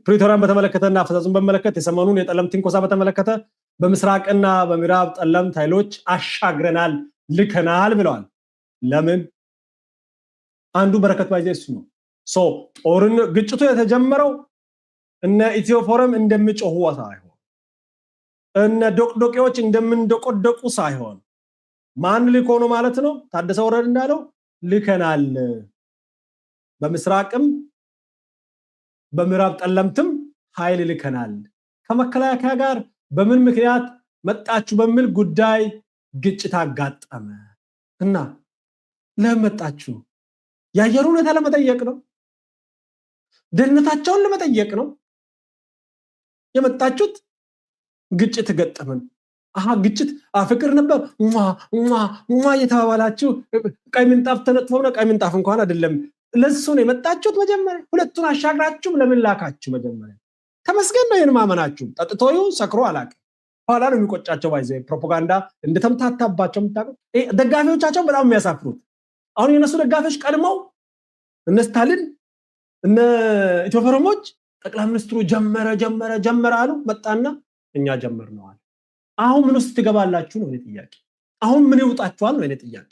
ፕሪቶሪያን በተመለከተና አፈጻጸሙን በመለከተ የሰሞኑን የጠለምት ትንኮሳ በተመለከተ በምስራቅና በምዕራብ ጠለምት ኃይሎች አሻግረናል ልከናል ብለዋል። ለምን? አንዱ በረከት ባይዘስ ነው። ግጭቱ የተጀመረው እነ ኢትዮ ፎረም እንደሚጮሁ ሳይሆን እነ ዶቅዶቄዎች እንደምንደቆደቁ ሳይሆን ማን ልኮ ነው ማለት ነው? ታደሰ ወረደ እንዳለው ልከናል። በምስራቅም በምዕራብ ጠለምትም ኃይል ልከናል። ከመከላከያ ጋር በምን ምክንያት መጣችሁ በሚል ጉዳይ ግጭት አጋጠመ እና ለመጣችሁ የአየር ሁኔታ ለመጠየቅ ነው፣ ደህንነታቸውን ለመጠየቅ ነው የመጣችሁት። ግጭት ገጠመን። ግጭት ፍቅር ነበር እየተባባላችሁ ቀይ ምንጣፍ ተነጥፎ ነው። ቀይ ምንጣፍ እንኳን አይደለም ለሱ ነው የመጣችሁት። መጀመሪያ ሁለቱን አሻግራችሁ ለምን ላካችሁ? መጀመሪያ ተመስገን ነው ይሄን ማመናችሁ። ጠጥቶ ይሁን ሰክሮ አላውቅም። ኋላ ነው የሚቆጫቸው። ባይዘ ፕሮፓጋንዳ እንደተምታታባቸው የምታውቁት ደጋፊዎቻቸው በጣም የሚያሳፍሩት። አሁን የነሱ ደጋፊዎች ቀድመው እነ ስታሊን እነ ኢትዮ ፎረሞች ጠቅላይ ሚኒስትሩ ጀመረ አሉ። መጣና እኛ ጀመርነዋል። አሁን ምን ውስጥ ትገባላችሁ ነው ጥያቄ። አሁን ምን ይውጣችኋል ነው ጥያቄ።